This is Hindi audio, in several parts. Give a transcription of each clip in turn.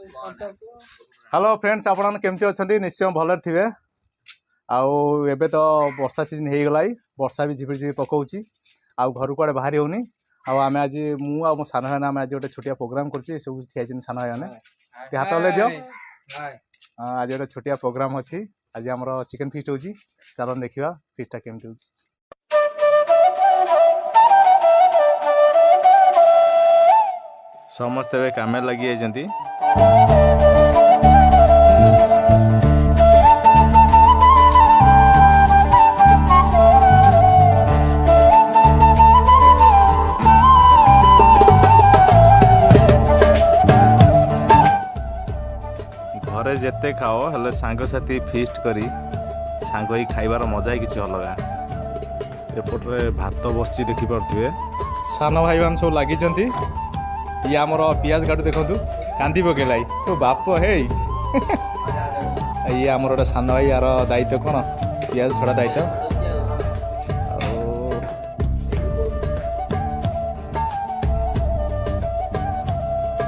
हेलो फ्रेंड्स, आपण केमती अच्छा निश्चय भल थे। आबे तो वर्षा सीजन हो गला, वर्षा भी झिपि झिपि पकाउछि। घर कुआडे बाहरी होनी। आम आज मो सान भाई आम आज गोटे छोटिया प्रोग्राम कर सब ठिया सान भाई मैंने हाथ हल्ले दियो। आज गोटे छोटिया प्रोग्राम अच्छी। आज आम चिकेन फिस्ट हो। चलो देखा फिस्टा केमती हो। समस्ते काम लगी जाती। घरे जेते खाओ हेले सांग साथी फिस्ट करी सांग ही खाइबार मजा ही किसी अलग। एपटे भात बसची देखी पारे सान भाई मान सब लगी। ये आमर पियाज काटू देखु कांदी पकेला तो बाप हे। ये आमर गोटे सान भाई यार दायित्व कौन पियाज छड़ा दायित्व।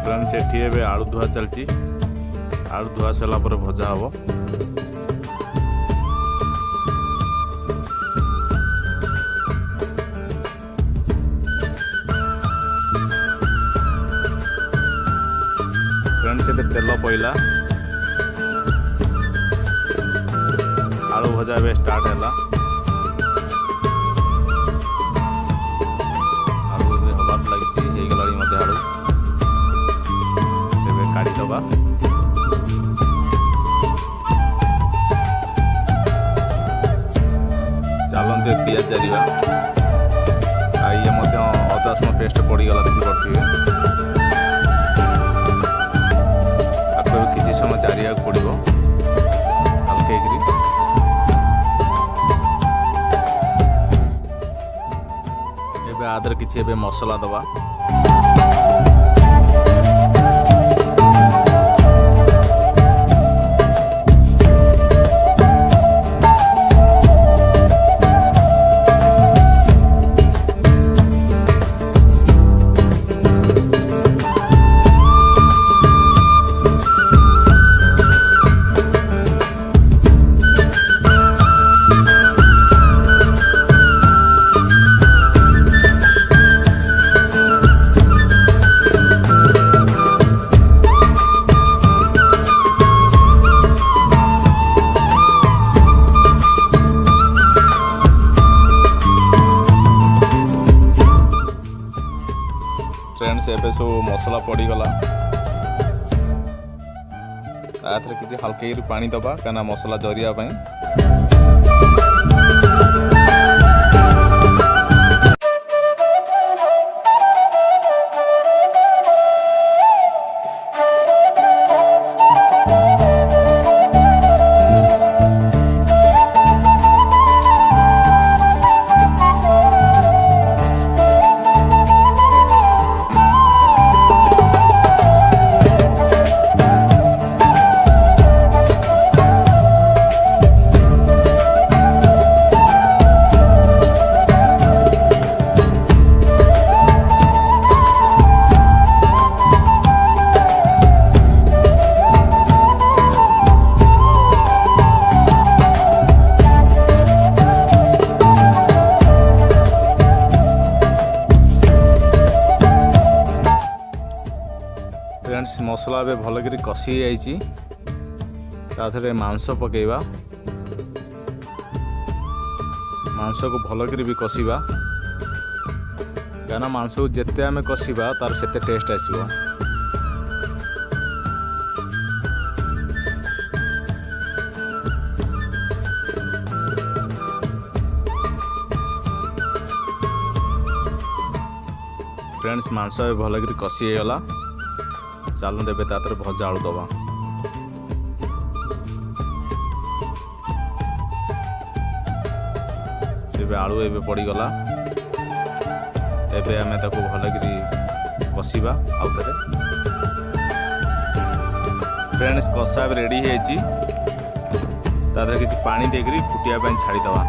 फ्रेंड्स एटी आलू धुआ चलती। आलू धुआ सरला पर भजा हम। फ्रेंड्स ए तेल पईला आलू भजा ए स्टार्ट है। आलू हबार लगी गला आलू ए काढ़ी दबा। चलते पियाज जारिवा। ये अदा रसुण पेस्ट पड़गला देखिपे। आपको किसी समय जारिया पड़ो हल्के। एबे आदर किसी एबे मसला दबा। फ्रेंड्स एबे सब मसला पड़गला। किसी हल्के पानी दबा क्या मसला जरिया। फ्रेंड्स मसला ए भलक कषि जाइए। मांस पकेबा। मांस को भलक भी कषिबा क्या मांस को जिते आम कषिबा तार सेते टेस्ट आसो। फ्रेंड्स मांस ए भलक कषि गला। चलो देवे तातर भजा आलू दबा। आलू ए पड़गला। एबे आमे ताको भलकरी कषिबा आउ थे। फ्रेंड्स कषा रेडी है किसी पानी देकर फुटिया छाड़ीदबा।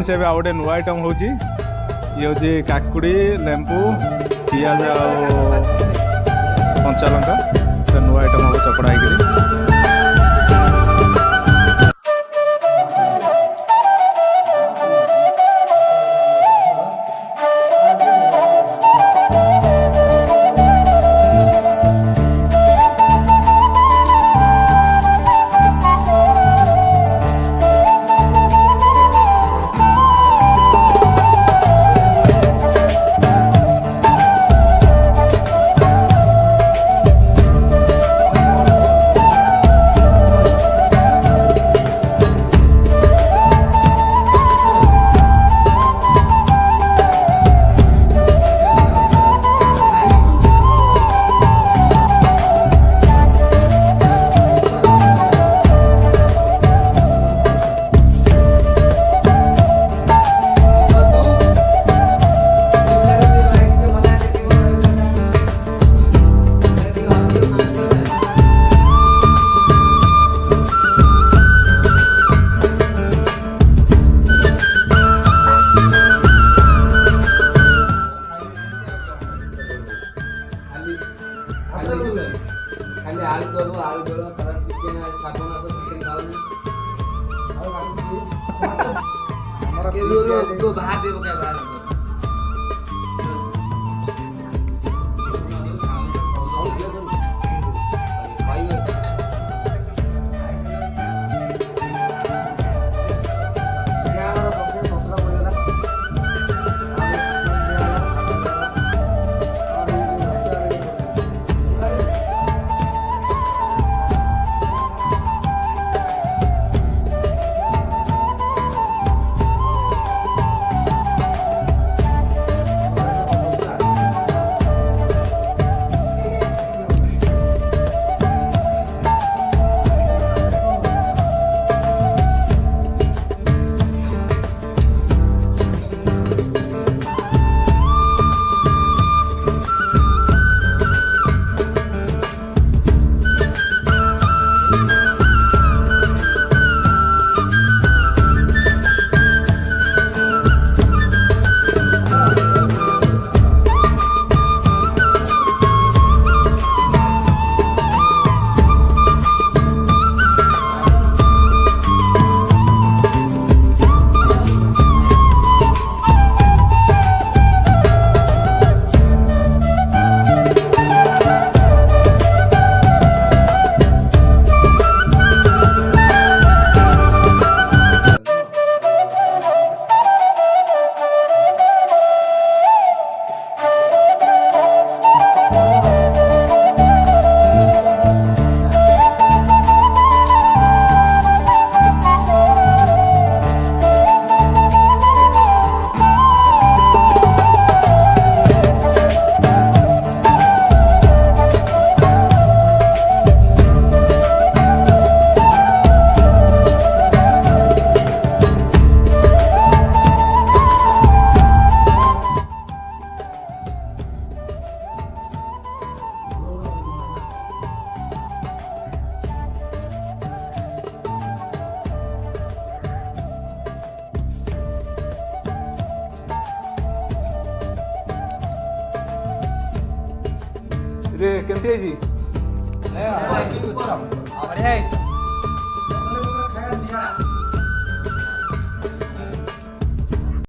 फ्रेंड्स ए गोटे नुआ आइटम हूँ ये हूँ काकुड़ी लेंबू पियाज कंचा लंका नुआ आइटम हम चपड़ा है। खाली आलू दो तरह चिकेन साबुन चिकेन खाऊनी और बाहर देव क्या बाहर रे केमती है जी? बढ़िया है।